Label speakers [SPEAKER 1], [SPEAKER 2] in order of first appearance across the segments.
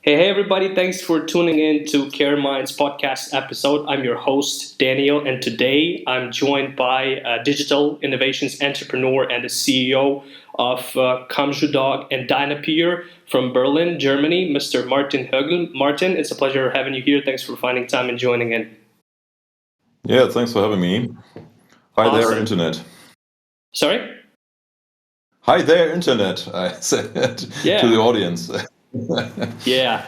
[SPEAKER 1] Hey, everybody. Thanks for tuning in to CareMinds podcast episode. I'm your host, Daniel, and today I'm joined by a digital innovations entrepreneur and the CEO of Comjoodoc and Dynapeer from Berlin, Germany, Mr. Martin Högl. Martin, it's a pleasure having you here. Thanks for finding time and joining in.
[SPEAKER 2] Yeah, thanks for having me. Hi
[SPEAKER 1] Awesome.
[SPEAKER 2] there, Internet.
[SPEAKER 1] Sorry?
[SPEAKER 2] Hi there, Internet, I said to the audience.
[SPEAKER 1] Yeah.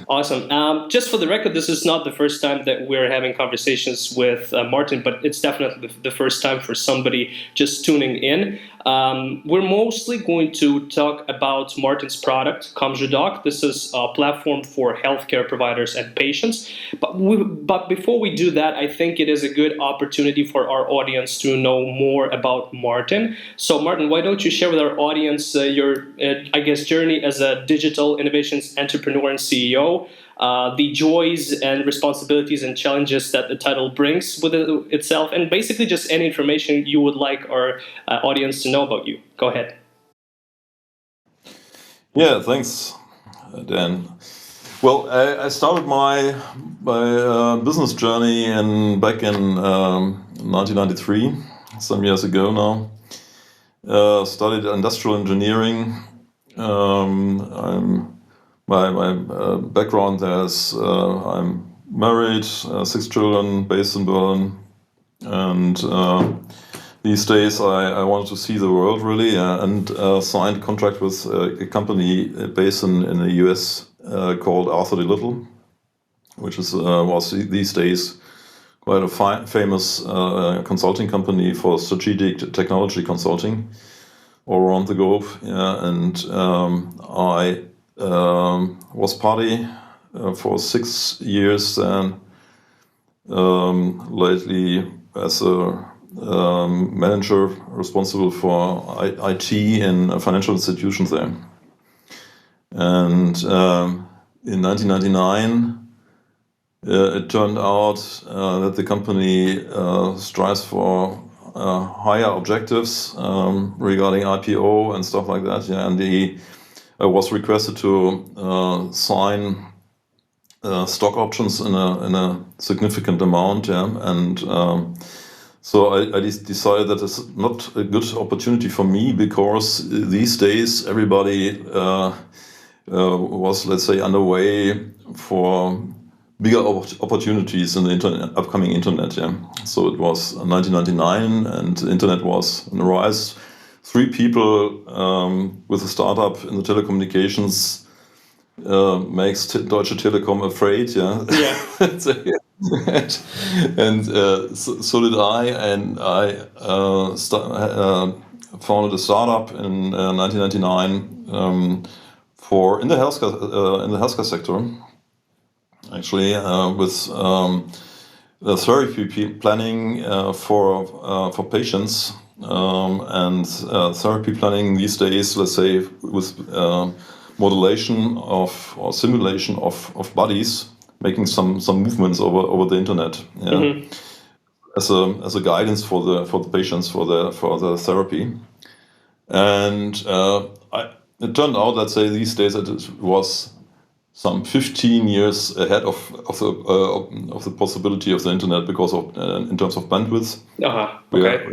[SPEAKER 1] Awesome. Just for the record, this is not the first time that we're having conversations with Martin, but it's definitely the first time for somebody just tuning in. We're mostly going to talk about Martin's product, Comjoodoc. This is a platform for healthcare providers and patients. But before we do that, I think it is a good opportunity for our audience to know more about Martin. So, Martin, why don't you share with our audience your, journey as a digital innovations entrepreneur and CEO? The joys and responsibilities and challenges that the title brings with itself, and basically just any information you would like our audience to know about you. Go ahead.
[SPEAKER 2] Yeah, thanks, Dan. Well, I started my business journey back in 1993, some years ago now. Studied industrial engineering. My background is I'm married, 6 children, based in Berlin, and these days I wanted to see the world really, and signed a contract with a company based in the US called Arthur D. Little, which was these days quite a famous consulting company for strategic technology consulting all around the globe. Yeah, and I was party for 6 years, and lately as a manager responsible for IT in financial institutions there. And in 1999, it turned out that the company strives for higher objectives regarding IPO and stuff like that. Yeah, and I was requested to sign stock options in a significant amount, yeah, and so I decided that it's not a good opportunity for me, because these days everybody was, let's say, underway for bigger opportunities in the upcoming internet. Yeah, so it was 1999, and the internet was on the rise. 3 people with a startup in the telecommunications makes Deutsche Telekom afraid. Yeah. And so did I, and I founded a startup in 1999 in the healthcare sector, actually, with therapy planning for patients. And therapy planning these days, let's say, with modulation or simulation of bodies, making some movements over the internet, yeah, mm-hmm. as a guidance for the patients for the therapy. And it turned out, let's say, these days that it was some 15 years ahead of the possibility of the internet, because of in terms of bandwidth.
[SPEAKER 1] Okay.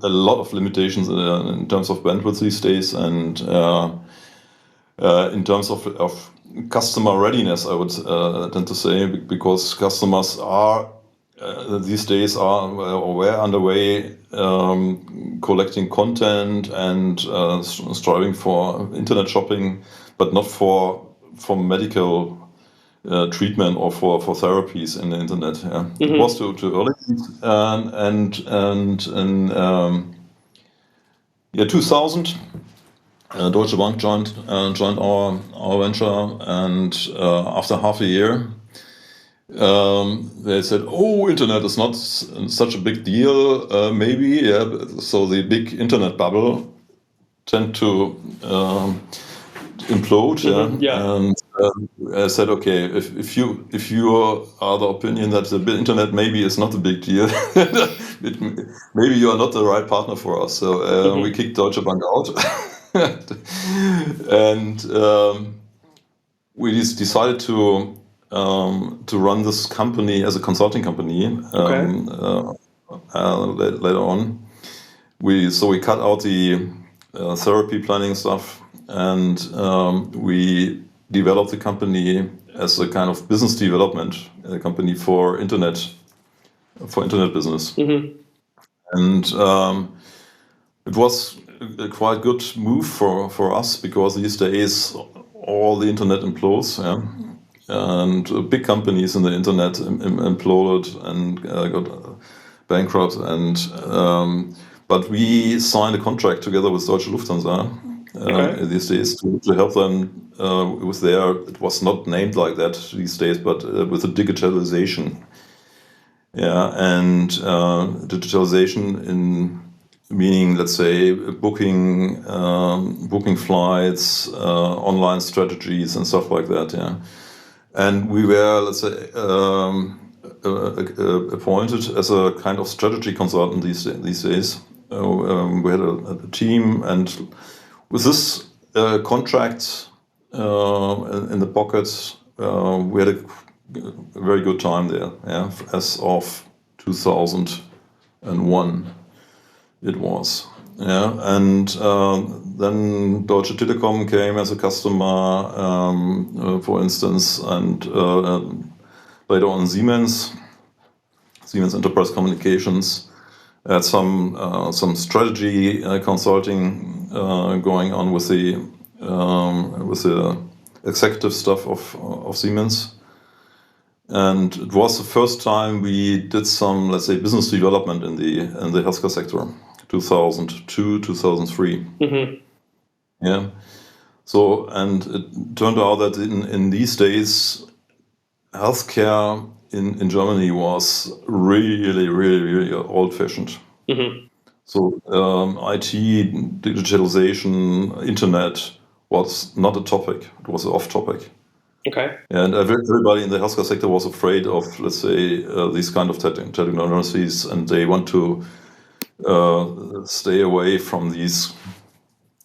[SPEAKER 2] A lot of limitations in terms of bandwidth these days, and in terms of customer readiness, I would tend to say, because customers are these days were underway collecting content and striving for internet shopping, but not for medical treatment or for therapies in the internet. Yeah. Mm-hmm. It was too early, and in 2000, Deutsche Bank joined our venture, and after half a year, they said, "Oh, internet is not such a big deal, maybe." Yeah. So the big internet bubble tend to implode. Mm-hmm. Yeah. And I said, okay, if you are the opinion that the internet maybe is not a big deal, maybe you are not the right partner for us. So mm-hmm. we kicked Deutsche Bank out. And we decided to run this company as a consulting company. Later on, we cut out the therapy planning stuff, and we developed the company as a kind of business development company for internet business. And it was a quite good move for us, because these days all the internet implodes, and big companies in the internet imploded and got bankrupt. And but we signed a contract together with Deutsche Lufthansa these days to help them with their, it was not named like that these days, but with the digitalization. And digitalization in meaning, let's say, booking flights, online strategies and stuff like that. And we were, let's say, appointed as a kind of strategy consultant these days. We had a team, and with this contract in the pocket, we had a very good time there. As of 2001, it was. And then Deutsche Telekom came as a customer, for instance, and later on Siemens Enterprise Communications had some strategy consulting going on with the executive staff of Siemens. And it was the first time we did some, let's say, business development in the healthcare sector, 2002, 2003. So, and it turned out that in these days, healthcare in Germany was really, really, really old-fashioned. So IT, digitalization, internet was not a topic. It was an off-topic. And everybody in the healthcare sector was afraid of, let's say, these kind of technologies, and they want to stay away from these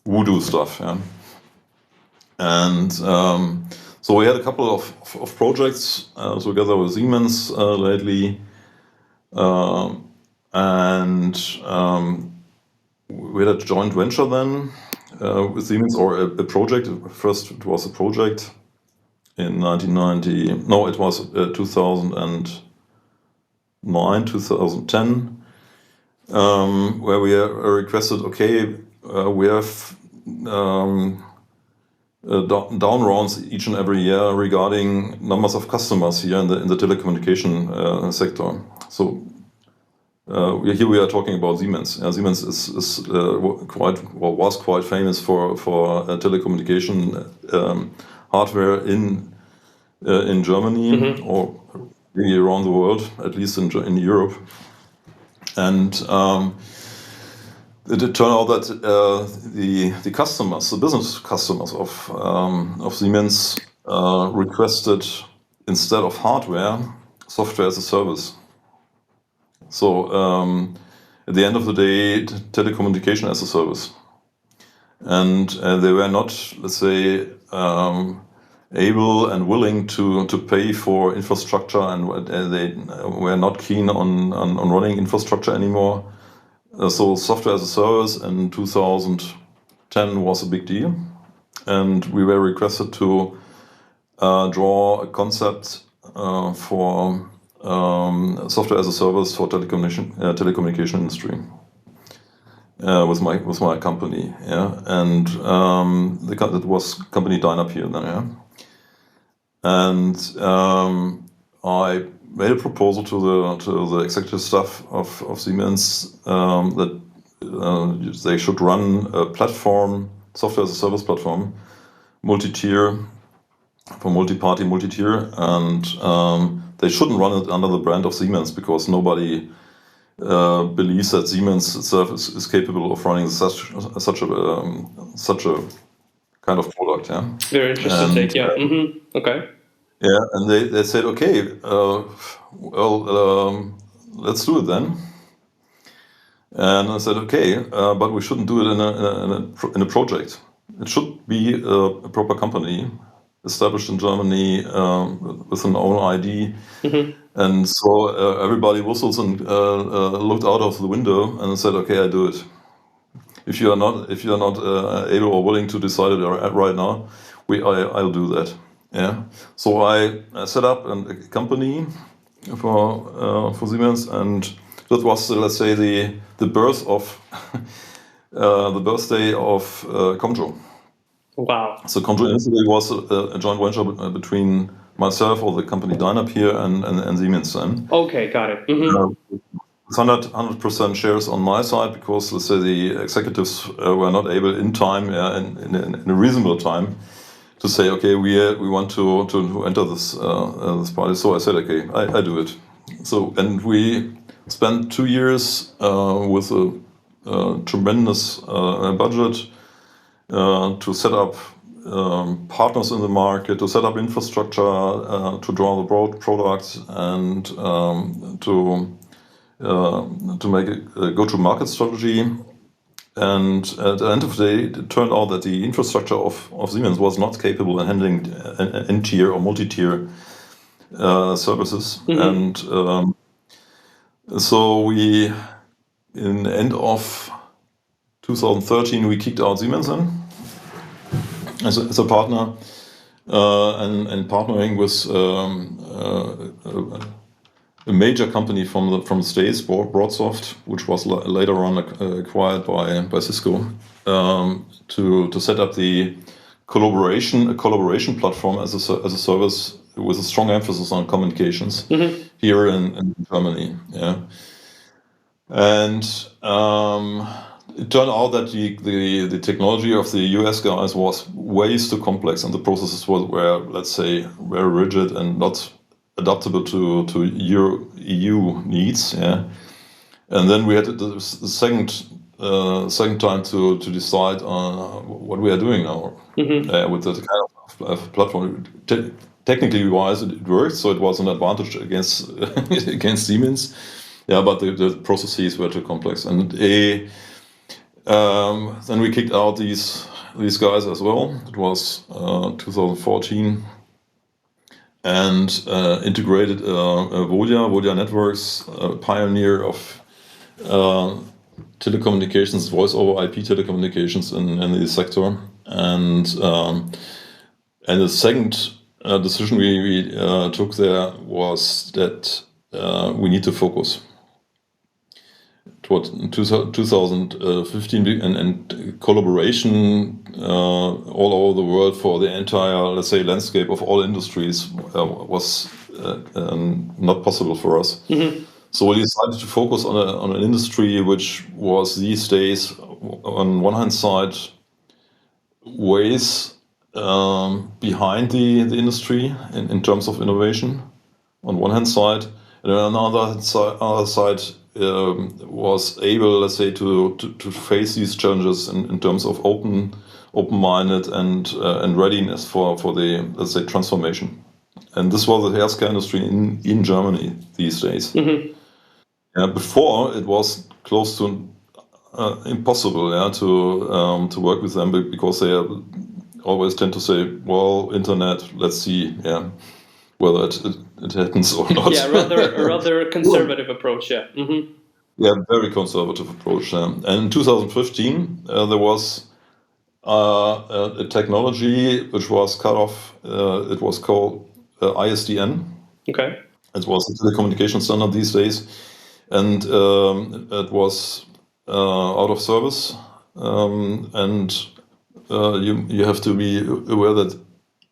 [SPEAKER 2] voodoo stuff. And so we had a couple of projects together with Siemens lately, and we had a joint venture then with Siemens, or a project. First, it was a project in 1990. No, it was 2009, 2010, where we requested, okay, we have down rounds each and every year regarding numbers of customers here in the telecommunication sector. So here we are talking about Siemens. Siemens is was quite famous for telecommunication hardware in Germany, or really around the world, at least in Europe. And it turned out that the customers, the business customers of Siemens, requested, instead of hardware, software as a service. So at the end of the day, telecommunication as a service. And they were not, let's say, able and willing to pay for infrastructure, and they were not keen on running infrastructure anymore. So software as a service in 2010 was a big deal, and we were requested to draw a concept for software as a service for telecommunication industry with my company, and it was company Dynap here then, and I made a proposal to the executive staff of Siemens that they should run a platform, software as a service platform, multi-tier, for multi-party, multi-tier, and they shouldn't run it under the brand of Siemens, because nobody believes that Siemens itself is capable of running such a kind of product.
[SPEAKER 1] Very interesting take. Okay.
[SPEAKER 2] And they said, okay, let's do it then. And I said, okay, but we shouldn't do it in a project. It should be a proper company established in Germany with an own ID. And so everybody whistles and looked out of the window and said, "Okay, I do it. If you are not able or willing to decide it right now, I'll do that." Yeah. So I set up a company for Siemens, and that was, let's say, the birth of the birthday of Comjoo.
[SPEAKER 1] Wow.
[SPEAKER 2] So Comjoo initially was a joint venture between myself or the company Dynap here and Siemens then.
[SPEAKER 1] Okay, got it.
[SPEAKER 2] 100% shares on my side because, let's say, the executives were not able in time, in a reasonable time, to say, okay, we want to enter this party. So I said, okay, I do it. So, and we spent 2 years with a tremendous budget to set up partners in the market, to set up infrastructure, to draw the broad products, and to make a go-to-market strategy. And at the end of the day, it turned out that the infrastructure of Siemens was not capable of handling N-tier or multi-tier services. And so we, in the end of 2013, we kicked out Siemens in as a partner, and partnering with a major company from the States, Broadsoft, which was later on acquired by Cisco, to set up the collaboration platform as a service with a strong emphasis on communications here in Germany. Yeah, and it turned out that the technology of the US guys was way too complex, and the processes were, let's say, very rigid and not adaptable to EU needs. Yeah, and then we had the second time to decide on what we are doing now with that kind of platform. Technically wise, it worked, so it was an advantage against against Siemens. Yeah, but the processes were too complex, and then we kicked out these guys as well. It was 2014. And integrated Vodia Networks, a pioneer of telecommunications, voice over IP telecommunications in the sector. And the second decision we took there was that we need to focus. Toward 2015 and collaboration all over the world for the entire, let's say, landscape of all industries was not possible for us. So we decided to focus on an industry which was these days, on one hand side, ways behind the industry in terms of innovation, on one hand side, and on the other side was able, let's say, to face these challenges in terms of open-minded and readiness for the, let's say, transformation. And this was the healthcare industry in Germany these days. Before it was close to impossible, to work with them because they always tend to say, well, internet, let's see, whether it happens or not.
[SPEAKER 1] Yeah, rather conservative approach. Yeah.
[SPEAKER 2] Yeah, very conservative approach. And in 2015, there was a technology which was cut off. It was called ISDN.
[SPEAKER 1] Okay.
[SPEAKER 2] It was a telecommunication standard these days, and it was out of service. And you have to be aware that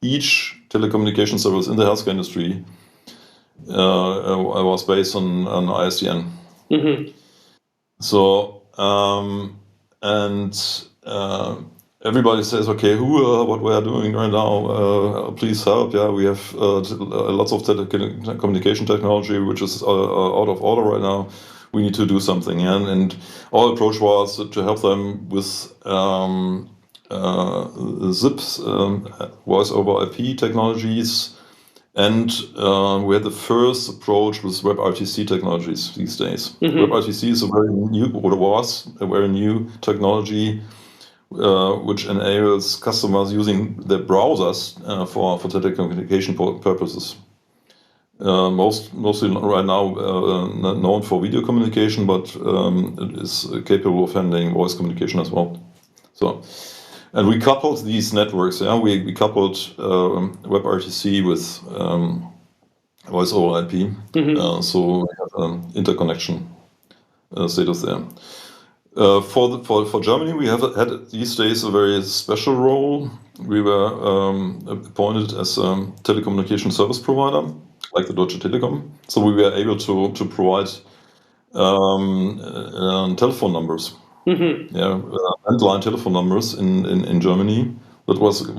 [SPEAKER 2] each telecommunication service in the healthcare industry was based on ISDN. So everybody says, okay, what we are doing right now, please help. Yeah, we have lots of telecommunication technology which is out of order right now. We need to do something. And our approach was to help them with ZIPs, voice over IP technologies, and we had the first approach with WebRTC technologies these days. WebRTC is a very new technology which enables customers using their browsers for telecommunication purposes. Mostly right now known for video communication, but it is capable of handling voice communication as well. So, and we coupled these networks. Yeah, we coupled WebRTC with voice over IP. So we have interconnection status there. For Germany, we have had these days a very special role. We were appointed as a telecommunication service provider, like the Deutsche Telekom. So we were able to provide telephone numbers, landline telephone numbers in Germany. That was,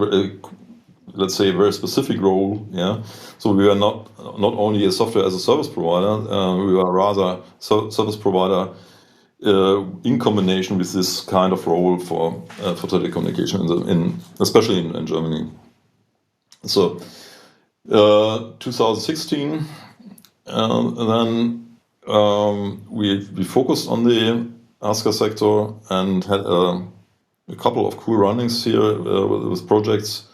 [SPEAKER 2] let's say, a very specific role. Yeah. So we were not only a software as a service provider. We were rather service provider in combination with this kind of role for telecommunication, especially in Germany. So 2016, then we focused on the healthcare sector and had a couple of cool runnings here with projects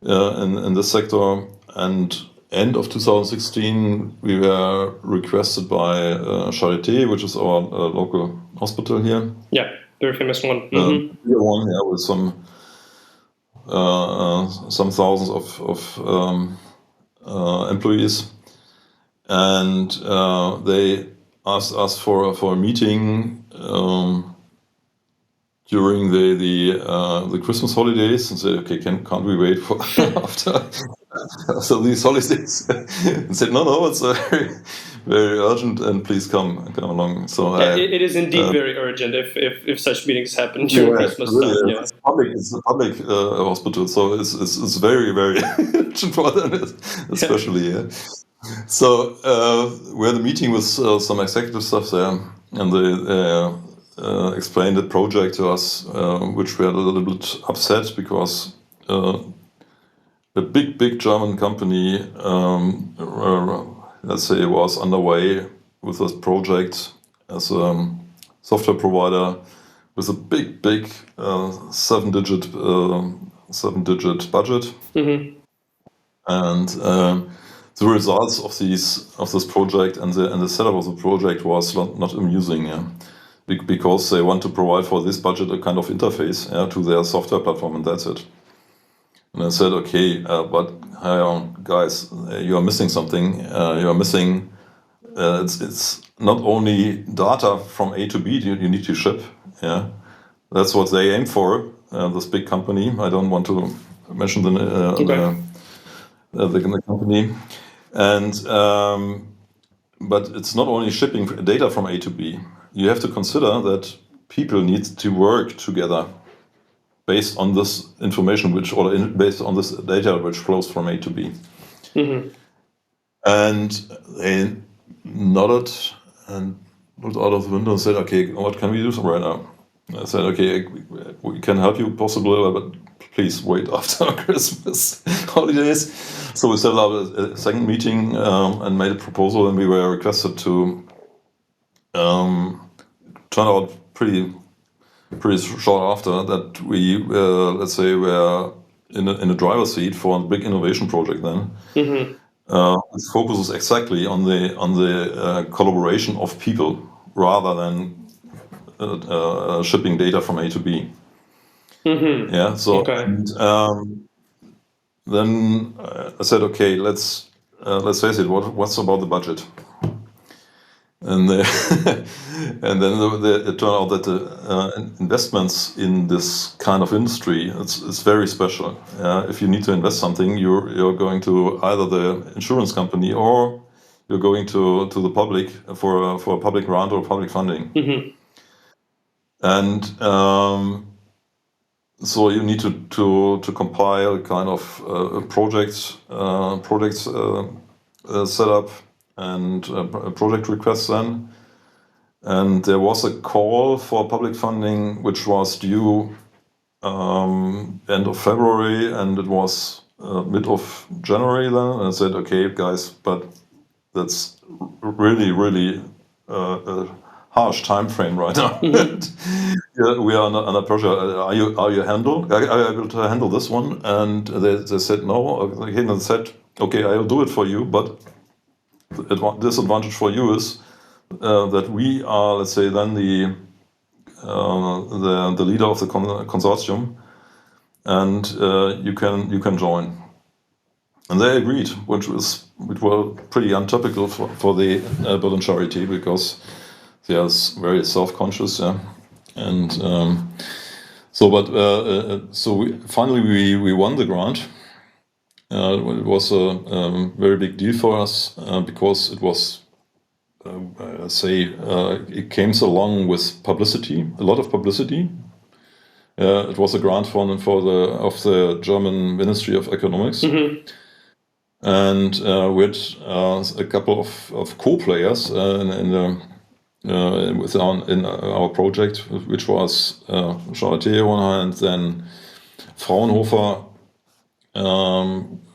[SPEAKER 2] in this sector. And end of 2016, we were requested by Charite, which is our local hospital here.
[SPEAKER 1] Yeah, very famous one.
[SPEAKER 2] One, yeah, with some thousands of employees, and they asked us for a meeting during the Christmas holidays, and said, "Okay, can't we wait for after these holidays?" And said, "No, it's very, very urgent, and please come along." So
[SPEAKER 1] it is indeed very urgent if such meetings happen during Christmas time. Yeah,
[SPEAKER 2] it's a public hospital, so it's very, very urgent for them, especially. Yeah. So we had a meeting with some executive staff there, and they explained the project to us, which we had a little bit upset because a big German company, let's say, was underway with this project as a software provider with a big seven-digit budget, and the results of this project and the setup of the project was not amusing. Yeah. Because they want to provide for this budget a kind of interface to their software platform, and that's it. And I said, okay, but guys, you are missing something. You are missing. It's not only data from A to B you need to ship. Yeah, that's what they aim for. This big company. I don't want to mention the company, and but it's not only shipping data from A to B. You have to consider that people need to work together based on this information, based on this data which flows from A to B. And they nodded and looked out of the window and said, "Okay, what can we do right now?" I said, "Okay, we can help you possibly, but please wait after Christmas holidays." So we set up a second meeting and made a proposal, and we were requested to turn out pretty short after that we let's say were in a driver's seat for a big innovation project then. It focuses exactly on the collaboration of people rather than shipping data from A to B. Yeah. So and, then I said, okay, let's face it. What's about the budget? And and then it turned out that the investments in this kind of industry it's very special. If you need to invest something, you're going to either the insurance company or you're going to the public for a public grant or public funding. And so you need to compile kind of projects set up and project requests then. And there was a call for public funding which was due end of February, and it was mid of January then. And I said, okay, guys, but that's really harsh time frame right now. Yeah, we are under pressure. Are you able to handle this one? And they said no. Okay, and they said, okay, I'll do it for you, but the disadvantage for you is that we are, let's say, then the leader of the consortium, and you can join. And they agreed, which was pretty untypical for the Berlin Charite, because they are very self-conscious, yeah. And finally we won the grant. It was a very big deal for us because it was, it came along with publicity, a lot of publicity. It was a grant of the German Ministry of Economics. And we had a couple of co-players in our project, which was Charite on one hand, then Fraunhofer,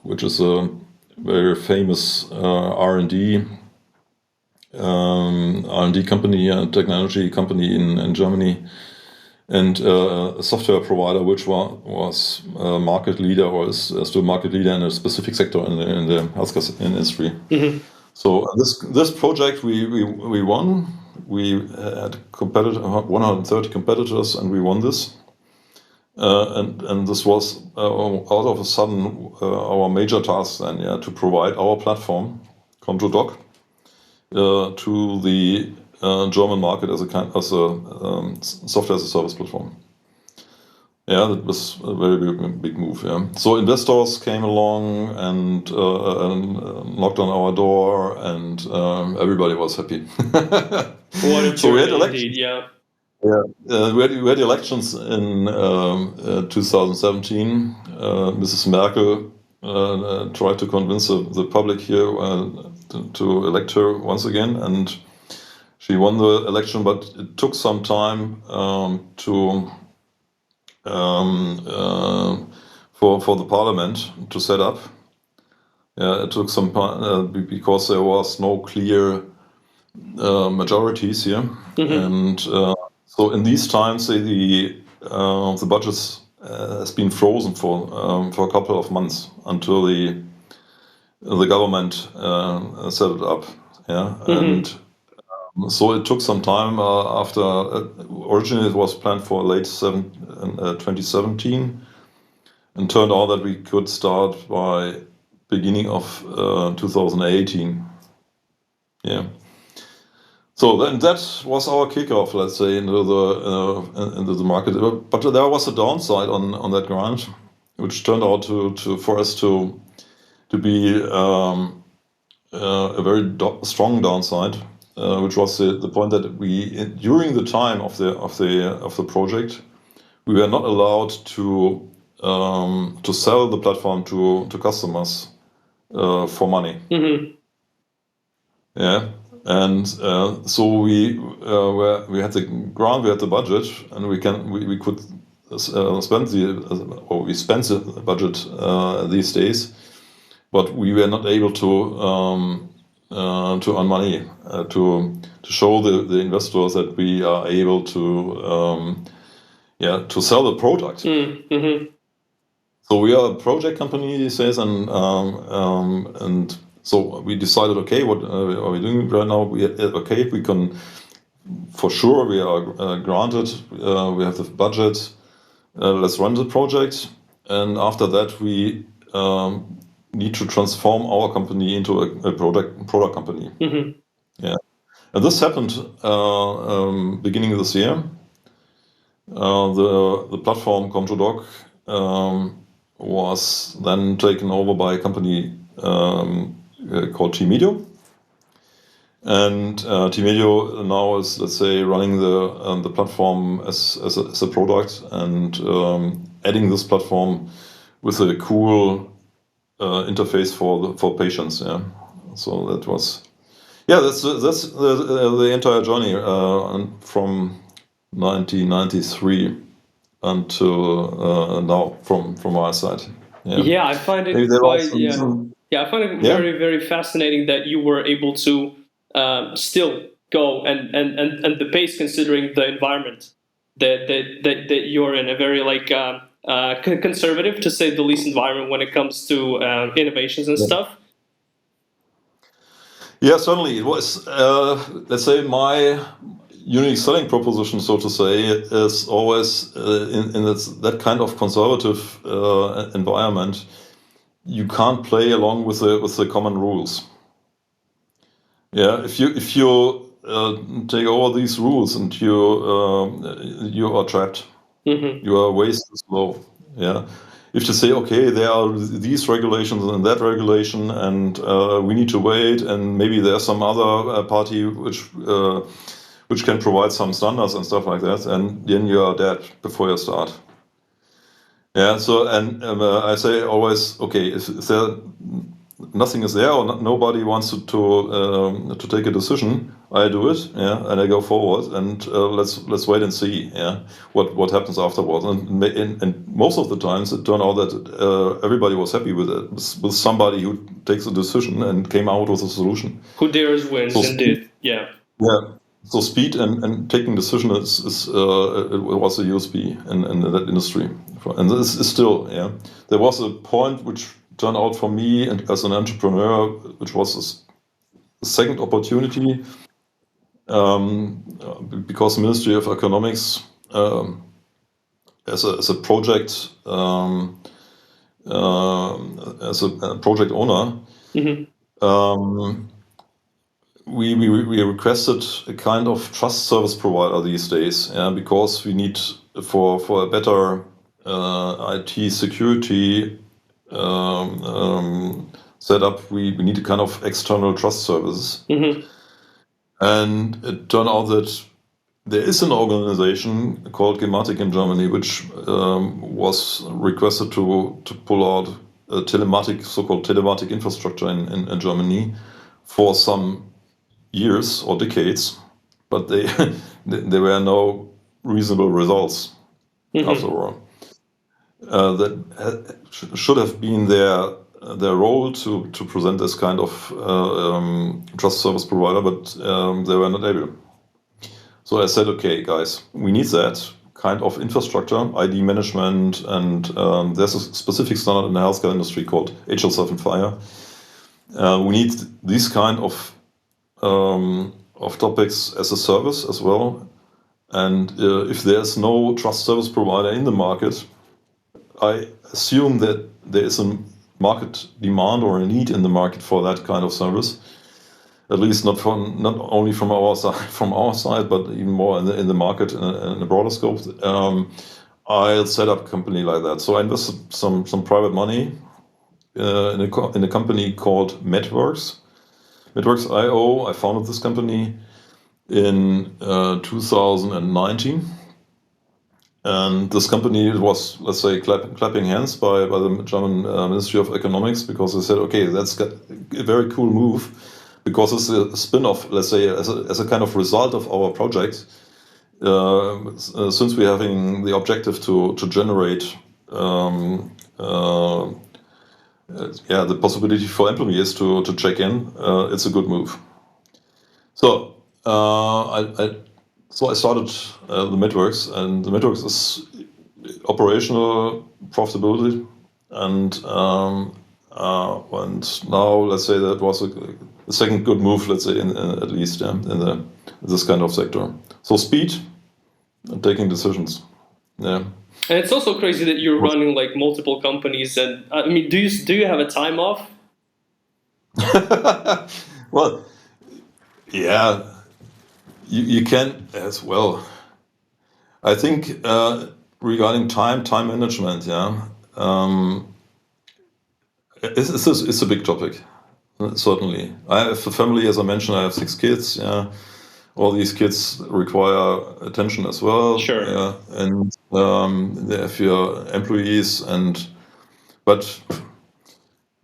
[SPEAKER 2] which is a very famous R&D company, a technology company in Germany, and a software provider which was a market leader, or is still market leader in a specific sector in the healthcare industry. So this project we won. We had 130 competitors, and we won this. And this was out of a sudden our major task then, to provide our platform, Comjoodoc, to the German market as a software as a service platform. Yeah, that was a very big move. Yeah, so investors came along and knocked on our door, and everybody was happy.
[SPEAKER 1] What a journey indeed, yeah.
[SPEAKER 2] Yeah, we had elections in 2017. Mrs. Merkel tried to convince the public here to elect her once again, and she won the election. But it took some time for the parliament to set up. Yeah, it took some time because there was no clear majorities here, and so in these times the budgets has been frozen for a couple of months until the government set it up. Yeah, and so it took some time after. Originally, it was planned for late 2017, and turned out that we could start by beginning of 2018. Yeah. So then that was our kickoff, let's say, into the market. But there was a downside on that grant, which turned out for us to be a very strong downside, which was the point that during the time of the project, we were not allowed to sell the platform to customers for money. Yeah. And so we had the grant, we had the budget, and we could spend we spent the budget these days, but we were not able to earn money to show the investors that we are able to sell the product. So we are a project company these days, and so we decided, okay, what are we doing right now? We can, for sure, we are granted, we have the budget, let's run the project. And after that, we need to transform our company into a product company. Yeah, and this happened beginning of this year. The platform Comjoodoc was then taken over by a company called T-Medio, and T-Medio now is, let's say, running the platform as a product, and adding this platform with a cool interface for patients. Yeah, so that's the entire journey from 1993 until now from our side.
[SPEAKER 1] Yeah, I find it quite. I find it very, very fascinating that you were able to still go and the pace, considering the environment that you're in, a very conservative, to say the least, environment when it comes to innovations and stuff?
[SPEAKER 2] Yeah, certainly. It was, let's say, my unique selling proposition, so to say, is always in that kind of conservative environment. You can't play along with the common rules. Yeah, if you take over these rules, and you are trapped.
[SPEAKER 1] Mm-hmm.
[SPEAKER 2] You are way too slow. Yeah. If you say, okay, there are these regulations and that regulation, and we need to wait, and maybe there's some other party which can provide some standards and stuff like that, and then you are dead before you start. Yeah. So, and I say always, okay, if there nothing is there, or nobody wants to take a decision, I do it, yeah, and I go forward, and let's wait and see, yeah, what happens afterwards. And most of the times it turned out that everybody was happy with it, with somebody who takes a decision and came out with a solution.
[SPEAKER 1] Who dares wins, so indeed. Yeah.
[SPEAKER 2] Yeah. So speed and taking decision it was a USP in that industry, and this is still, yeah. There was a point which turned out for me and as an entrepreneur, which was a second opportunity, because the Ministry of Economics, as a project, as a project owner,
[SPEAKER 1] mm-hmm.
[SPEAKER 2] We requested a kind of trust service provider these days, yeah, because we need for a better IT security setup, we need a kind of external trust services.
[SPEAKER 1] Mm-hmm.
[SPEAKER 2] And it turned out that there is an organization called Gematik in Germany, which was requested to pull out a so-called telematic infrastructure in Germany for some years or decades, but there were no reasonable results after all. That should have been their role to present this kind of trust service provider, but they were not able. So I said, okay, guys, we need that kind of infrastructure, ID management, and there's a specific standard in the healthcare industry called HL7 Fire. We need these kind of topics as a service as well. And if there's no trust service provider in the market, I assume that there is a market demand or a need in the market for that kind of service. At least not only from our side, but even more in the market in a broader scope. I'll set up a company like that. So I invested some private money in a company called Medworks. Medworks.io. I founded this company in 2019. And this company was, let's say, clapping hands by the German Ministry of Economics, because they said, okay, that's a very cool move, because it's a spin-off, let's say, as a kind of result of our project. Since we're having the objective to generate the possibility for employees to check in, it's a good move. So I started the Medworks, and the Medworks is operational profitability, and now let's say that was a second good move, let's say, at least in this kind of sector. So speed and taking decisions, yeah.
[SPEAKER 1] And it's also crazy that you're running like multiple companies. And I mean, do you have a time off?
[SPEAKER 2] Well, yeah. You can as well. I think regarding time management, yeah, it's a big topic, certainly. I have a family, as I mentioned. I have 6 kids. Yeah, all these kids require attention as well.
[SPEAKER 1] Sure.
[SPEAKER 2] Yeah, and they have your employees, but.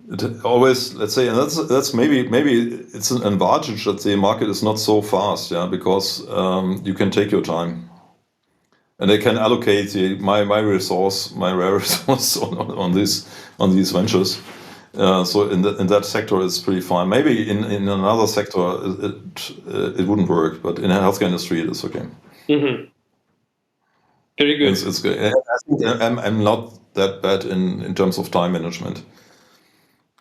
[SPEAKER 2] It always, let's say, and that's maybe it's an advantage that the market is not so fast, yeah, because you can take your time, and they can allocate my rare resource on these ventures, So in that sector, it's pretty fine. Maybe in another sector, it wouldn't work, but in the healthcare industry, it is okay.
[SPEAKER 1] Mm-hmm. Very good.
[SPEAKER 2] It's good. I think I'm not that bad in terms of time management,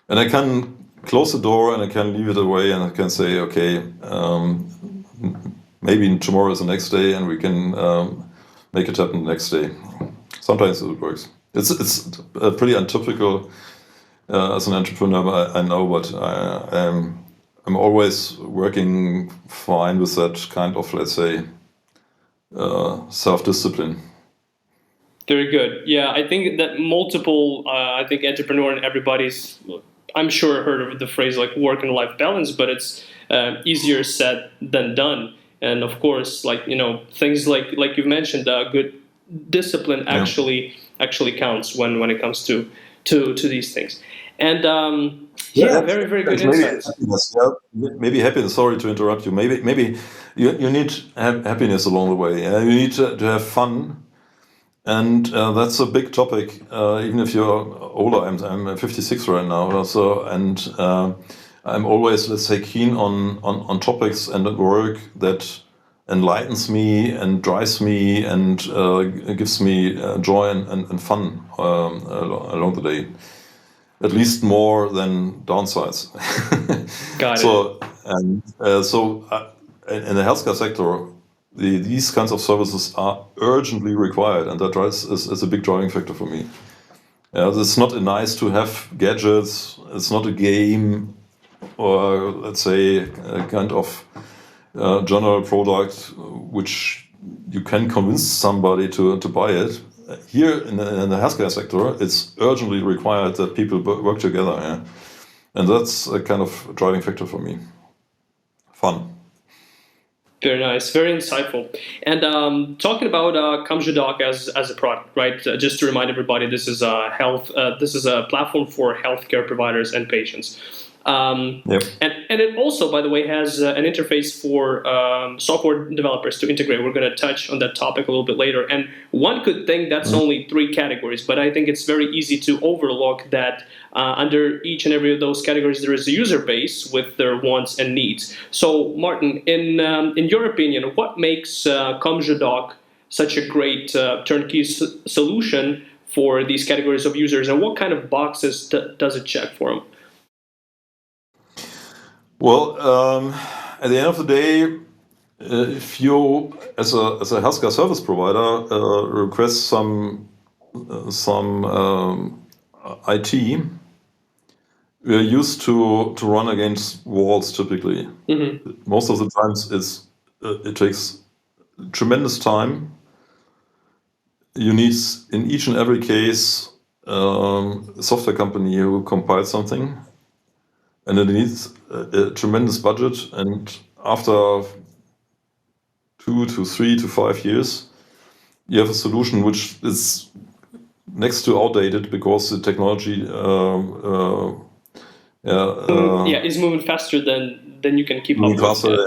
[SPEAKER 2] and I can close the door and I can leave it away, and I can say, okay, maybe tomorrow is the next day, and we can make it happen the next day. Sometimes it works. It's pretty untypical as an entrepreneur, I know, but I'm always working fine with that kind of, let's say, self-discipline.
[SPEAKER 1] Very good. Yeah, I think that multiple, I think entrepreneur and everybody's, I'm sure heard of the phrase like work and life balance, but it's easier said than done. And of course, like, things like you've mentioned, good discipline actually counts when it comes to these things. And very, very good insights.
[SPEAKER 2] Maybe happiness. Sorry to interrupt you. Maybe you need happiness along the way. You need to have fun, and that's a big topic. Even if you're older, I'm 56 right now. So I'm always, let's say, keen on topics and work that enlightens me and drives me and gives me joy and fun along the day. At least more than downsides.
[SPEAKER 1] Got it.
[SPEAKER 2] So in the healthcare sector, these kinds of services are urgently required, and that is a big driving factor for me. It's not a nice to have gadgets. It's not a game, or let's say a kind of general product which you can convince somebody to buy it. Here in the healthcare sector, it's urgently required that people work together, and that's a kind of driving factor for me. Fun.
[SPEAKER 1] Very nice, very insightful. And talking about Comjoodoc as a product, right? Just to remind everybody, this is a platform for healthcare providers and patients.
[SPEAKER 2] Yep.
[SPEAKER 1] And it also, by the way, has an interface for software developers to integrate. We're going to touch on that topic a little bit later. And one could think that's only 3 categories, but I think it's very easy to overlook that under each and every of those categories, there is a user base with their wants and needs. So, Martin, in your opinion, what makes Comjoodoc such a great turnkey solution for these categories of users, and what kind of boxes does it check for them?
[SPEAKER 2] Well, at the end of the day, if you, as a healthcare service provider, request some IT, we are used to run against walls typically. Mm-hmm. Most of the times, it takes tremendous time. You need, in each and every case, a software company who compiles something. And it needs a tremendous budget, and after 2 to 3 to 5 years, you have a solution which is next to outdated because the technology
[SPEAKER 1] is moving faster than you can keep up with.
[SPEAKER 2] Faster,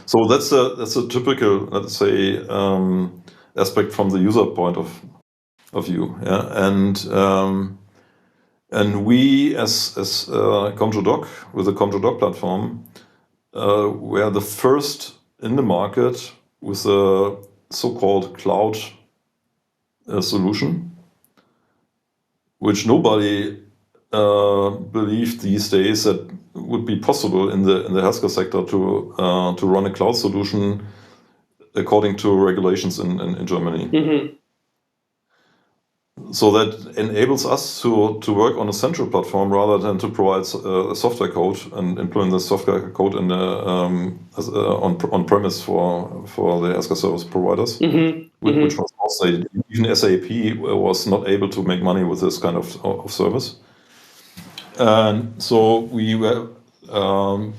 [SPEAKER 2] so that's a typical, let's say, aspect from the user point of view, and we, as Comjoodoc, with the Comjoodoc platform, were the first in the market with a so-called cloud solution, which nobody believed these days that would be possible in the healthcare sector to run a cloud solution according to regulations in Germany. Mm-hmm. So that enables us to work on a central platform rather than to provide software code and implement the software code in on premise for the healthcare service providers, which was also, even SAP was not able to make money with this kind of service. And so we had a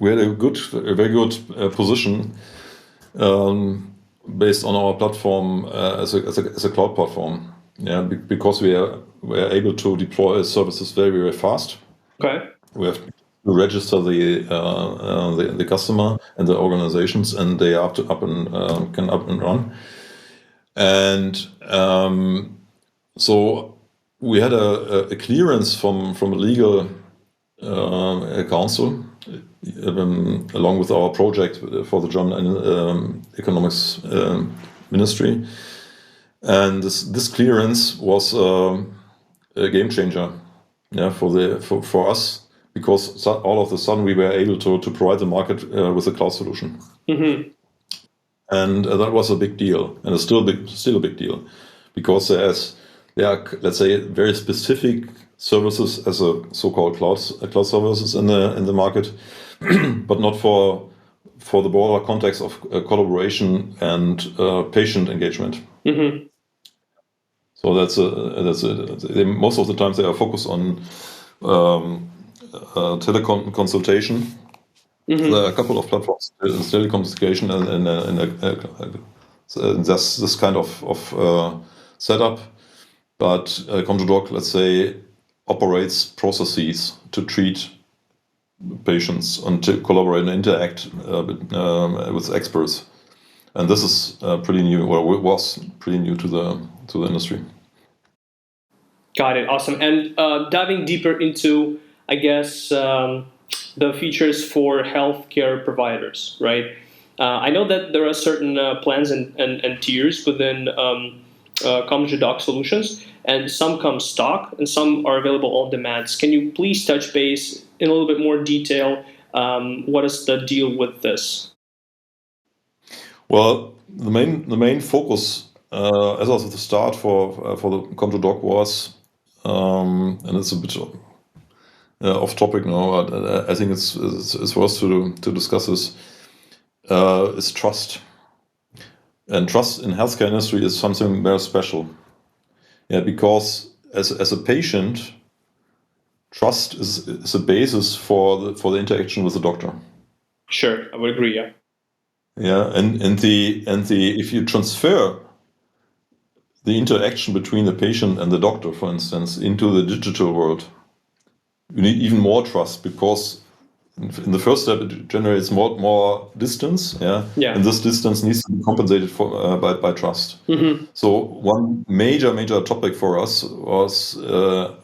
[SPEAKER 2] very good position. Based on our platform as a cloud platform, because we are able to deploy services very, very fast.
[SPEAKER 1] Okay.
[SPEAKER 2] We have to register the customer and the organizations, and they are can up and run. And so we had a clearance from a legal council along with our project for the German economics ministry, and this clearance was a game changer, for us, because all of a sudden we were able to provide the market with a cloud solution.
[SPEAKER 1] Mm-hmm.
[SPEAKER 2] And that was a big deal, and it's still a big deal, because there are, let's say, very specific services as a so-called cloud services in the market, but not for the broader context of collaboration and patient engagement.
[SPEAKER 1] Mm-hmm.
[SPEAKER 2] So most of the times they are focused on telecom consultation.
[SPEAKER 1] Mm-hmm.
[SPEAKER 2] There are a couple of platforms, telecommunication, and that's this kind of setup. But Comjoodoc, let's say, operates processes to treat patients and to collaborate and interact with experts. And this is pretty new, or was pretty new to the industry.
[SPEAKER 1] Got it. Awesome. And diving deeper into, I guess, the features for healthcare providers, right? I know that there are certain plans and tiers within Comjoodoc Solutions, and some come stock and some are available on demand. Can you please touch base in a little bit more detail? What is the deal with this?
[SPEAKER 2] Well, the main focus as of the start for the Comjoodoc was, and it's a bit off topic now. I think it's worth to discuss this. Is trust, and trust in healthcare industry is something very special. Yeah, because as a patient, trust is a basis for the interaction with the doctor.
[SPEAKER 1] Sure, I would agree. Yeah.
[SPEAKER 2] Yeah, and if you transfer the interaction between the patient and the doctor, for instance, into the digital world, you need even more trust, because in the first step it generates more distance. Yeah. And this distance needs to be compensated for by trust.
[SPEAKER 1] Mm-hmm.
[SPEAKER 2] So one major topic for us was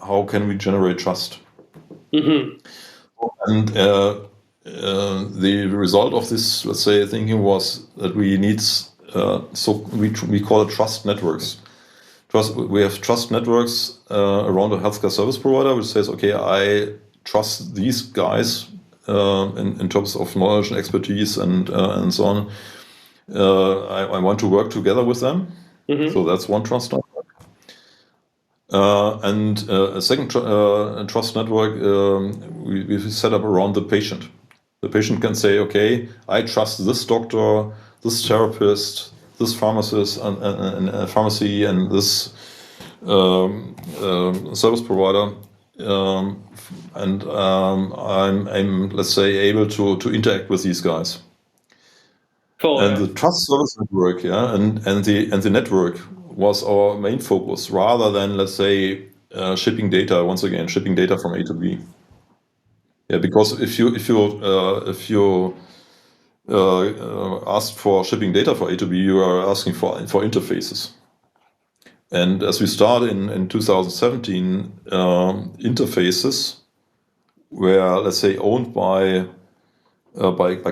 [SPEAKER 2] how can we generate trust.
[SPEAKER 1] Mm-hmm.
[SPEAKER 2] And the result of this, let's say, thinking was that we need we call it trust networks. We have trust networks around a healthcare service provider, which says, okay, I trust these guys in terms of knowledge and expertise and so on. I want to work together with them. Mm-hmm. So that's one trust network. And a second trust network we set up around the patient. The patient can say, okay, I trust this doctor, this therapist, this pharmacist and pharmacy, and this service provider, and I'm let's say able to interact with these guys. Cool. And the trust service network, and the network was our main focus, rather than, let's say, shipping data. Once again, shipping data from A to B. Yeah, because if you ask for shipping data for A to B, you are asking for interfaces. And as we started in 2017, interfaces were, let's say, owned by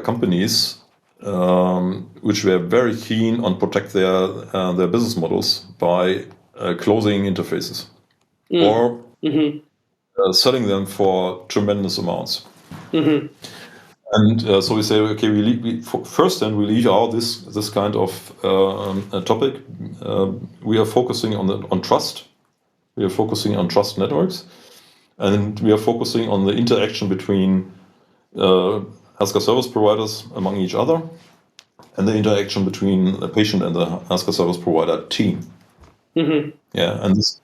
[SPEAKER 2] companies which were very keen on protect their business models by closing interfaces or selling them for tremendous amounts. Mm-hmm. And so we say, okay, we leave out this kind of topic. We are focusing on trust. We are focusing on trust networks, and we are focusing on the interaction between healthcare service providers among each other, and the interaction between the patient and the healthcare service provider team. Mm-hmm. Yeah, and this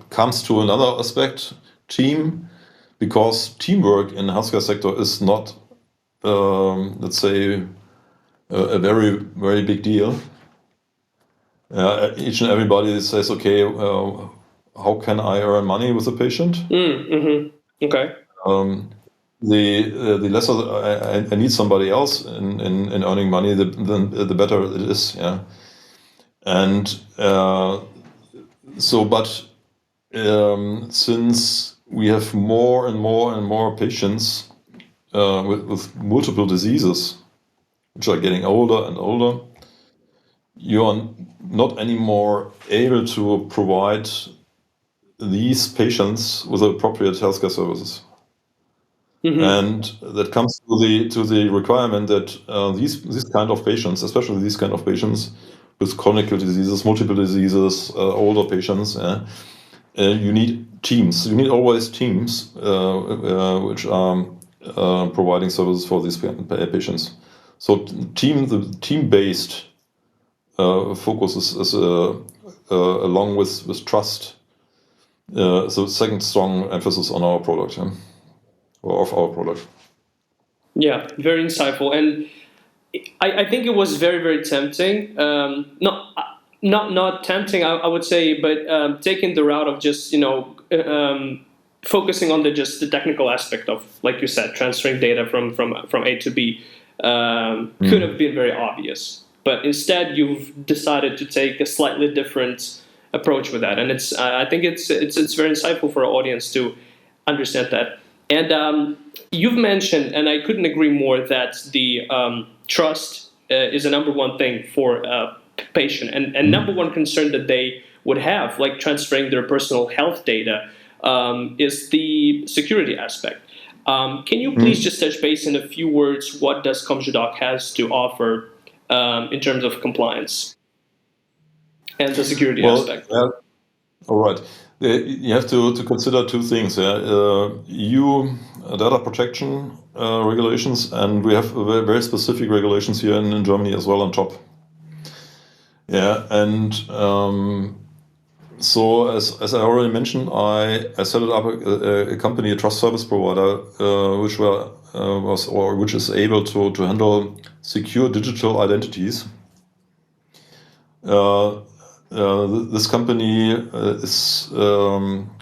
[SPEAKER 2] comes to another aspect, team, because teamwork in the healthcare sector is not, let's say, a very, very big deal. Each and everybody says, okay, how can I earn money with a patient?
[SPEAKER 1] Mm-hmm. Okay.
[SPEAKER 2] The lesser I need somebody else in earning money, the better it is. Yeah. And but since we have more and more patients with multiple diseases, which are getting older and older, you are not anymore able to provide these patients with appropriate healthcare services. And that comes to the requirement that these kind of patients, especially these kind of patients with chronic diseases, multiple diseases, older patients, you need teams. You need always teams which are providing services for these patients. So the team-based focus is along with trust. So second strong emphasis on our product, or of our product.
[SPEAKER 1] Yeah, very insightful, and I think it was very, very tempting. Not tempting, I would say, but taking the route of just focusing on just the technical aspect of, like you said, transferring data from A to B could have been very obvious. But instead, you've decided to take a slightly different approach with that, and I think it's very insightful for our audience to understand that. And you've mentioned, and I couldn't agree more, that the trust is a number one thing for a patient, and number one concern that they would have, like transferring their personal health data, is the security aspect. Can you please just touch base in a few words? What does Comjoodoc has to offer in terms of compliance and the security aspect?
[SPEAKER 2] All right. You have to consider two things. EU data protection regulations, and we have very specific regulations here in Germany as well on top. And so as I already mentioned, I set up a company, a trust service provider, which is able to handle secure digital identities. This company is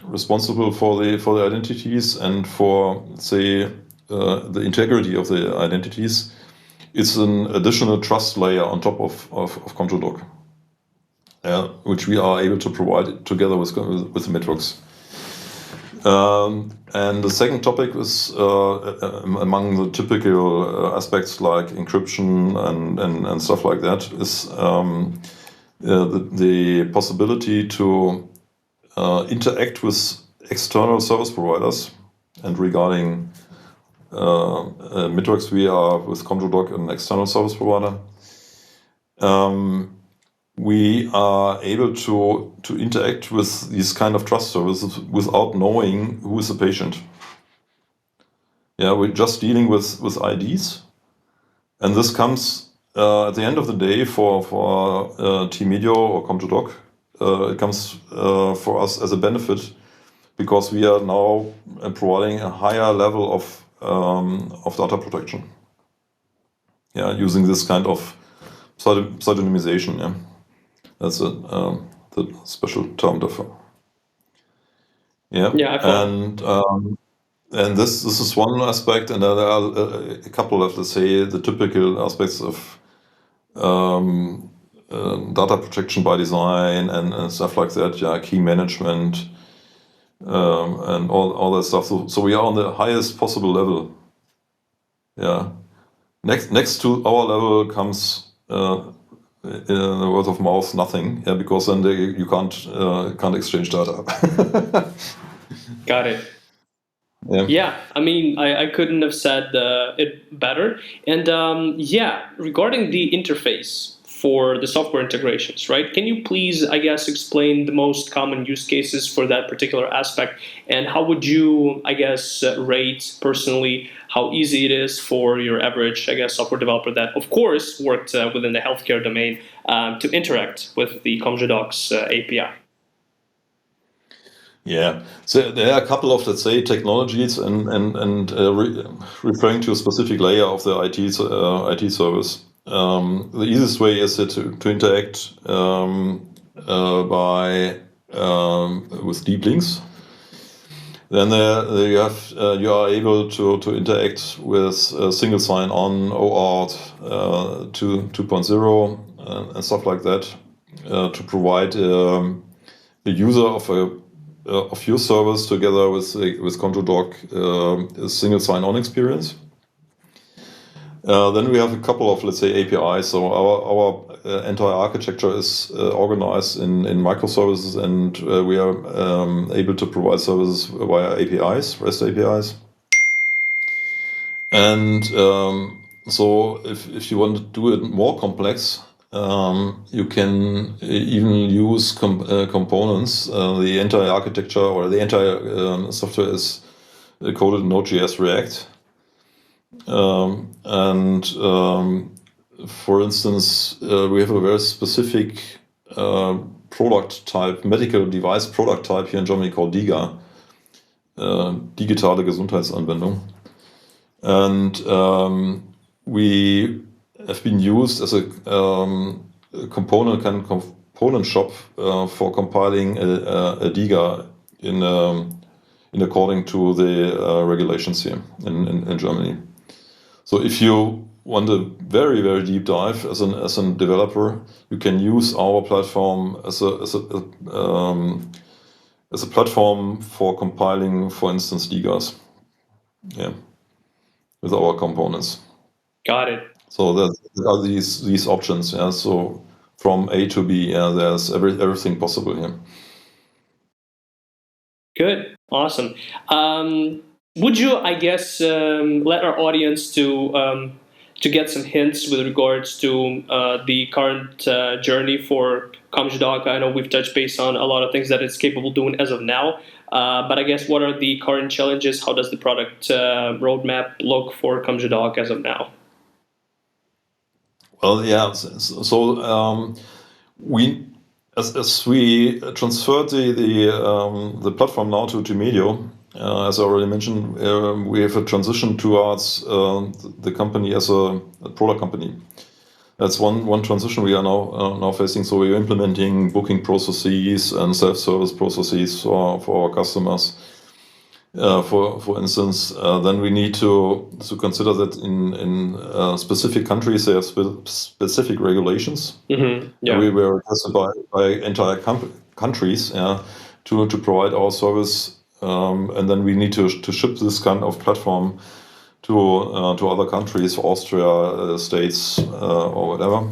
[SPEAKER 2] responsible for the identities and for, say, the integrity of the identities. It's an additional trust layer on top of Comjoodoc, which we are able to provide together with the networks. And the second topic is among the typical aspects like encryption and stuff like that is the possibility to interact with external service providers. And regarding networks, we are with Comjoodoc an external service provider. We are able to interact with these kind of trust services without knowing who is the patient. We're just dealing with IDs, and this comes at the end of the day for T-Medio or Comjoodoc. It comes for us as a benefit because we are now providing a higher level of data protection. Using this kind of pseudonymization. That's the special term therefore. And this is one aspect, and there are a couple of, let's say, the typical aspects of data protection by design and stuff like that. Key management and all that stuff. So we are on the highest possible level. Next to our level comes in the word of mouth, nothing. Because then you can't exchange data.
[SPEAKER 1] Got it. I mean, I couldn't have said it better. And regarding the interface for the software integrations, right? Can you please, I guess, explain the most common use cases for that particular aspect? And how would you, I guess, rate personally how easy it is for your average, I guess, software developer that, of course, worked within the healthcare domain to interact with the Comjoodoc's API?
[SPEAKER 2] So there are a couple of, let's say, technologies and referring to a specific layer of the IT service. The easiest way is to interact with deep links. Then you are able to interact with single sign-on, OAuth 2.0 and stuff like that to provide the user of a of your service together with Comjoodoc a single sign-on experience. Then we have a couple of, let's say, APIs. So our entire architecture is organized in microservices, and we are able to provide services via APIs, REST APIs. And so if you want to do it more complex, you can even use components. The entire architecture or the entire software is coded in Node.js React. For instance, we have a very specific product type, medical device product type here in Germany called DiGA, digitale Gesundheitsanwendung. And we have been used as a component shop for compiling a DiGA in according to the regulations here in Germany. So if you want a very, very deep dive as a developer, you can use our platform as a platform for compiling, for instance, DiGAs. Yeah, with our components.
[SPEAKER 1] Got it.
[SPEAKER 2] So there are these options. Yeah. So from A to B, yeah, there's everything possible here.
[SPEAKER 1] Good. Awesome. Would you, I guess, let our audience to get some hints with regards to the current journey for Comjoodoc? I know we've touched base on a lot of things that it's capable of doing as of now, but I guess what are the current challenges? How does the product roadmap look for Comjoodoc as of now?
[SPEAKER 2] Well, yeah. So we, as we transferred the platform now to Medio, as I already mentioned, we have a transition towards the company as a product company. That's one transition we are now facing. So we are implementing booking processes and self-service processes for our customers. For instance, then we need to consider that in specific countries there are specific regulations.
[SPEAKER 1] Mm-hmm. Yeah.
[SPEAKER 2] We were tested by entire countries to provide our service, and then we need to ship this kind of platform to other countries, Austria, states, or whatever.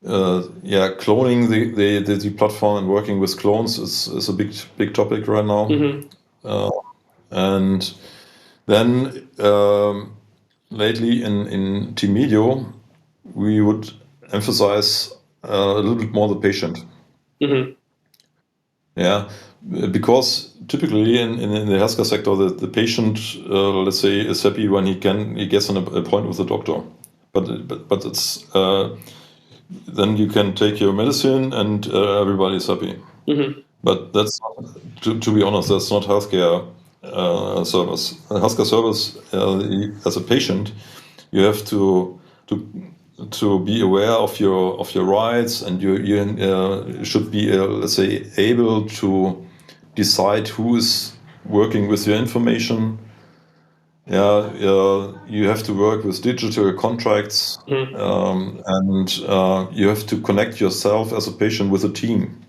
[SPEAKER 2] Cloning the platform and working with clones is a big topic right now.
[SPEAKER 1] Mm-hmm.
[SPEAKER 2] And then lately in Team Medio, we would emphasize a little bit more the patient.
[SPEAKER 1] Mm-hmm.
[SPEAKER 2] Yeah, because typically in the healthcare sector, the patient, let's say, is happy when he gets an appointment with the doctor. But it's then you can take your medicine and everybody is happy.
[SPEAKER 1] Mm-hmm.
[SPEAKER 2] But that's to be honest, that's not healthcare service. Healthcare service, as a patient, you have to be aware of your rights, and you should be let's say able to decide who is working with your information. You have to work with digital contracts, and you have to connect yourself as a patient with a team.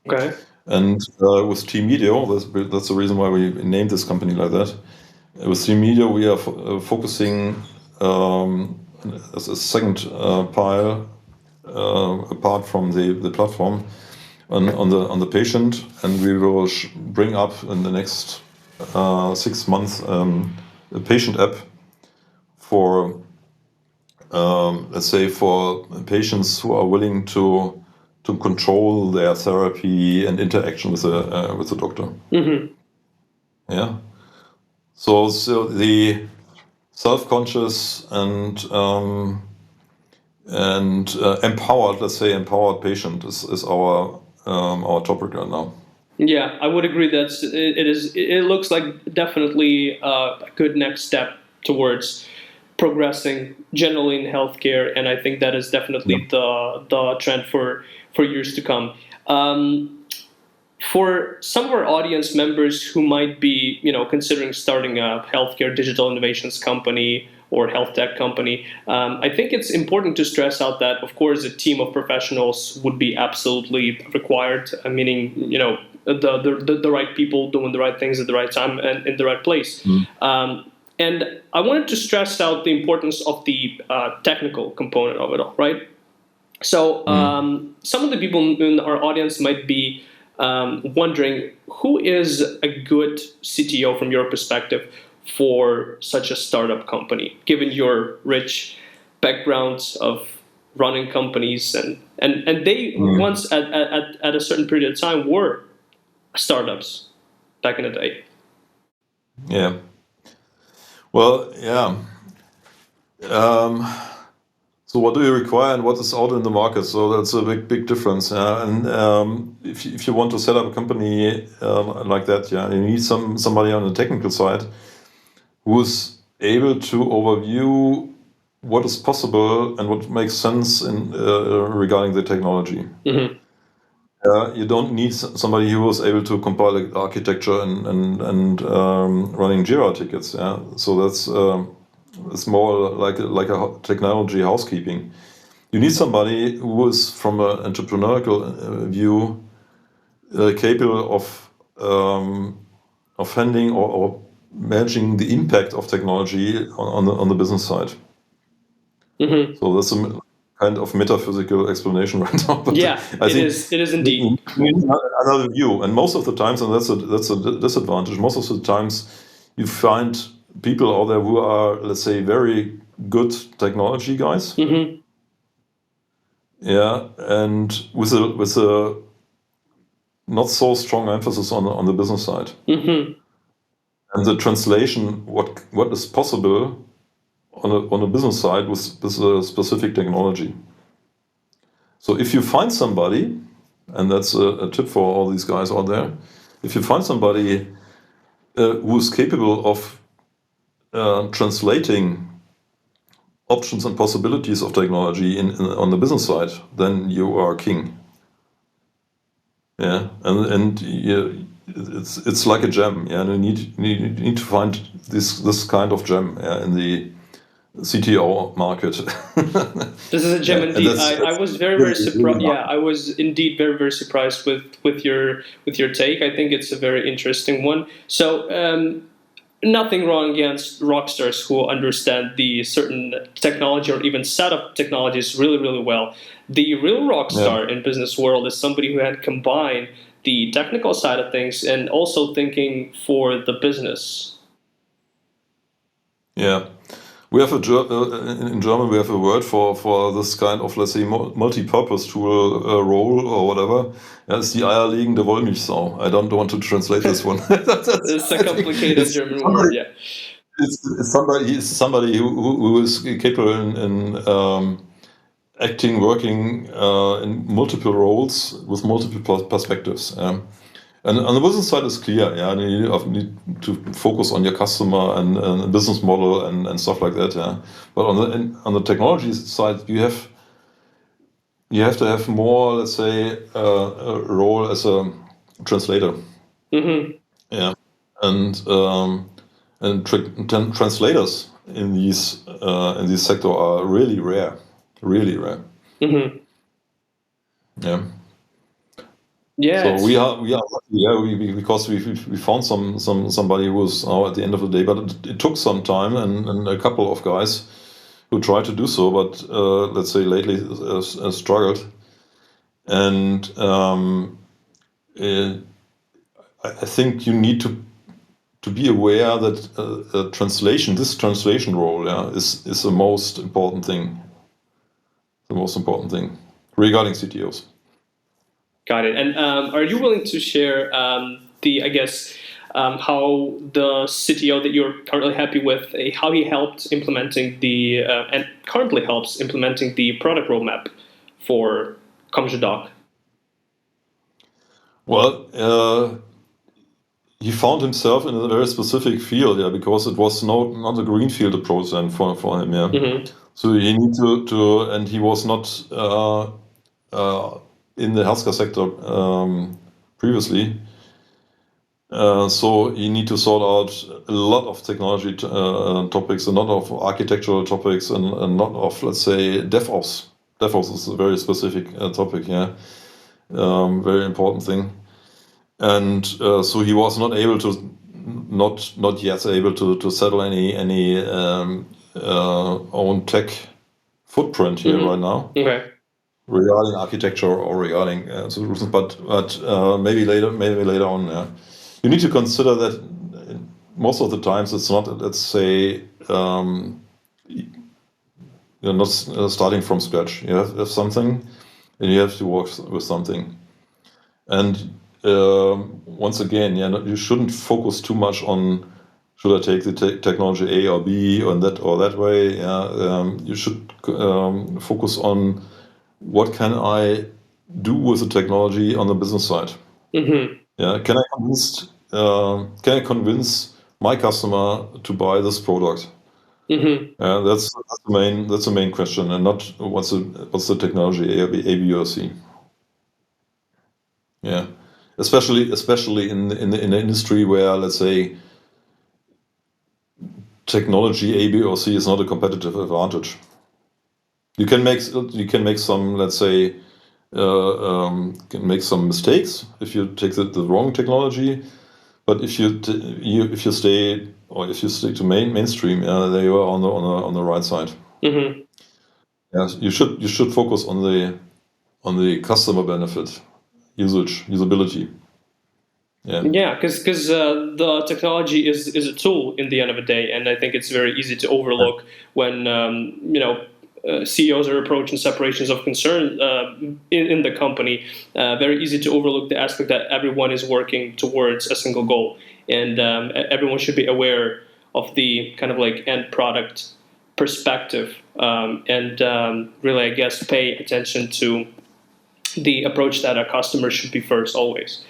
[SPEAKER 1] Okay.
[SPEAKER 2] And with Team Medio, that's the reason why we named this company like that. With Team Medio, we are focusing as a second pile, apart from the platform, on the patient, and we will bring up in the next 6 months a patient app for let's say for patients who are willing to control their therapy and interaction with the doctor.
[SPEAKER 1] Mm-hmm.
[SPEAKER 2] Yeah. So the self-conscious and empowered, let's say, empowered patient is our topic right now.
[SPEAKER 1] Yeah, I would agree that it looks like definitely a good next step towards progressing generally in healthcare, and I think that is definitely the trend for years to come. For some of our audience members who might be, considering starting a healthcare digital innovations company or health tech company. I think it's important to stress out that, of course, a team of professionals would be absolutely required, meaning, the right people doing the right things at the right time and in the right place. And I wanted to stress out the importance of the technical component of it all, right? So some of the people in our audience might be wondering, who is a good CTO from your perspective for such a startup company, given your rich backgrounds of running companies and they once at a certain period of time were startups back in the day.
[SPEAKER 2] Yeah. Well, yeah. So what do you require and what is out in the market? So that's a big difference. And if you want to set up a company like that, you need somebody on the technical side who's able to overview what is possible and what makes sense in regarding the technology. You don't need somebody who was able to compile the architecture and running Jira tickets. So that's it's more like a technology housekeeping. You need somebody who is, from an entrepreneurial view, capable of handling or managing the impact of technology on the business side. So that's a kind of metaphysical explanation right now. But
[SPEAKER 1] yeah, it is indeed.
[SPEAKER 2] Another view, and most of the times, and that's a disadvantage. Most of the times, you find people out there who are, let's say, very good technology guys. Yeah, and with a not so strong emphasis on the business side. And the translation, what is possible on a business side with a specific technology. So if you find somebody, and that's a tip for all these guys out there, if you find somebody who is capable of translating options and possibilities of technology on the business side, then you are king. Yeah, and it's like a gem. Yeah, and you need to find this kind of gem in the CTO market.
[SPEAKER 1] This is a gem indeed. I was very surprised. Yeah, I was indeed very surprised with your take. I think it's a very interesting one. So nothing wrong against rock stars who understand the certain technology or even setup technologies really well. The real rock star in business world is somebody who had combined the technical side of things and also thinking for the business.
[SPEAKER 2] Yeah. We have in German we have a word for this kind of, let's say, multi-purpose tool role or whatever. It's die eierlegende Wollmilchsau. I don't want to translate this one.
[SPEAKER 1] It's a complicated German word, yeah.
[SPEAKER 2] It's somebody who is capable in acting, working in multiple roles with multiple perspectives. And on the business side, it's clear. Yeah, you need to focus on your customer and business model and stuff like that. Yeah, but on the technology side, you have to have more, let's say, a role as a translator. Yeah, and translators in these sector are really rare. Yeah.
[SPEAKER 1] Yeah.
[SPEAKER 2] So we are lucky, because we found somebody who was now at the end of the day, but it took some time and a couple of guys who tried to do so, but let's say lately struggled. And I think you need to be aware that this translation role, is the most important thing. The most important thing regarding CTOs.
[SPEAKER 1] Got it. And are you willing to share how the CTO that you're currently happy with, how he helped implementing and currently helps implementing the product roadmap for Comjoodoc?
[SPEAKER 2] Well, he found himself in a very specific field, because it was not a greenfield approach then for him, So he need to and he was not in the healthcare sector previously, So you need to sort out a lot of technology topics, a lot of architectural topics, and a lot of, let's say, DevOps. DevOps is a very specific topic, yeah, very important thing. And so he was not able to, not yet able to settle any own tech footprint here right now.
[SPEAKER 1] Okay.
[SPEAKER 2] Regarding architecture or regarding solutions, but maybe later on. Yeah. You need to consider that most of the times it's not, let's say, you're not starting from scratch. You have something, and you have to work with something. And once again, yeah, you shouldn't focus too much on should I take the technology A or B or that way. Yeah, you should focus on what can I do with the technology on the business side. Yeah, can I convince my customer to buy this product? That's the main question, and not what's the technology A, B or C. Yeah, especially in the industry where, let's say, technology A, B or C is not a competitive advantage. You can make some, let's say, can make some mistakes if you take the wrong technology, but if you stay or if you stick to mainstream, there you are on the right side. Yes, you should focus on the customer benefit, usability.
[SPEAKER 1] Yeah, because the technology is a tool in the end of the day, and I think it's very easy to overlook when CEOs are approaching separations of concern in the company. Very easy to overlook the aspect that everyone is working towards a single goal, and everyone should be aware of the kind of like end product perspective, and really, I guess, pay attention to the approach that a customer should be first always.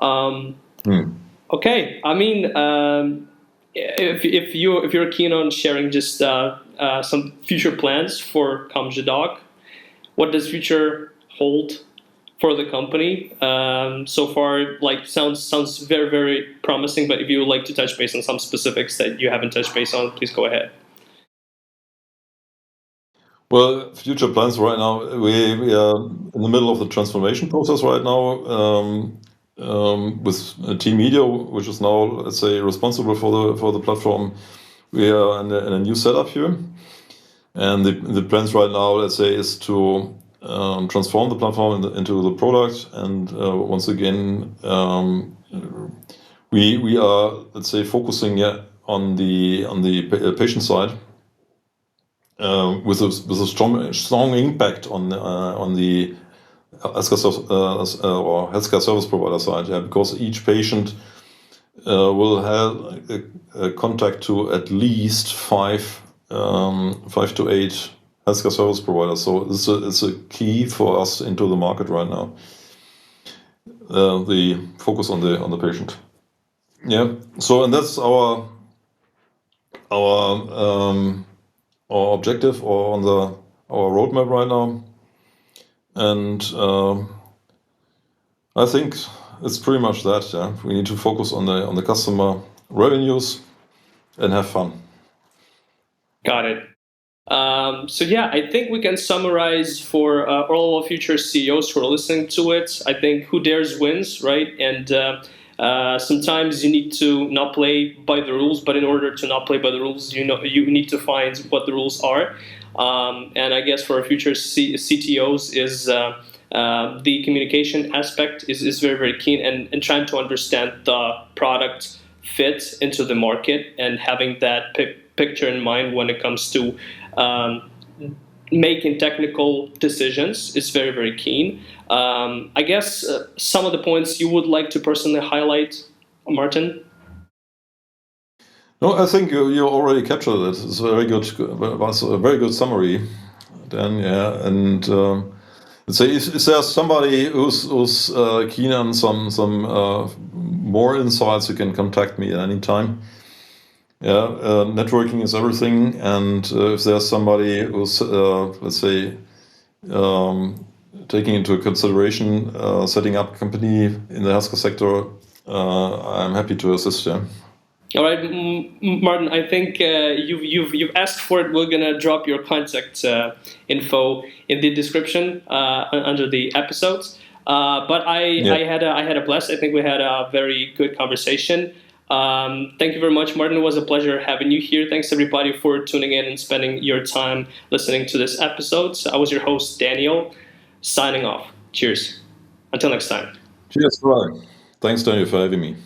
[SPEAKER 1] Okay, I mean, if you're keen on sharing just some future plans for Comjoodoc, what does future hold for the company? So far, like sounds very, very promising. But if you would like to touch base on some specifics that you haven't touched base on, please go ahead.
[SPEAKER 2] Well, future plans right now, we are in the middle of the transformation process right now. With Team Media, which is now, let's say, responsible for the platform. We are in a new setup here, and the plans right now, let's say, is to transform the platform into the product. And once again, we are, let's say, focusing on the patient side, with a strong impact on the healthcare service provider side, because each patient will have a contact to at least 5 to 8 healthcare service providers. So it's a key for us into the market right now. The focus on the patient. Yeah. So, and that's our objective, or on our roadmap right now. And I think it's pretty much that. Yeah, we need to focus on the customer revenues and have fun.
[SPEAKER 1] Got it. So yeah, I think we can summarize for all our future CEOs who are listening to it. I think who dares wins, right? And sometimes you need to not play by the rules, but in order to not play by the rules, you need to find what the rules are. And I guess for our future CTOs is the communication aspect is very, very keen, and trying to understand the product fit into the market and having that picture in mind when it comes to making technical decisions is very, very keen. I guess some of the points you would like to personally highlight, Martin?
[SPEAKER 2] No, I think you already captured it. It's a very good summary, Dan. Yeah, and let's say if there's somebody who's keen on some more insights, you can contact me at any time. Yeah, networking is everything, and if there's somebody who's let's say taking into consideration setting up a company in the healthcare sector, I'm happy to assist you.
[SPEAKER 1] All right, Martin. I think you've asked for it. We're gonna drop your contact info in the description under the episodes. But I had a blast. I think we had a very good conversation. Thank you very much, Martin. It was a pleasure having you here. Thanks everybody for tuning in and spending your time listening to this episode. I was your host, Daniel, signing off. Cheers. Until next time.
[SPEAKER 2] Cheers, bye. Thanks, Daniel, for having me.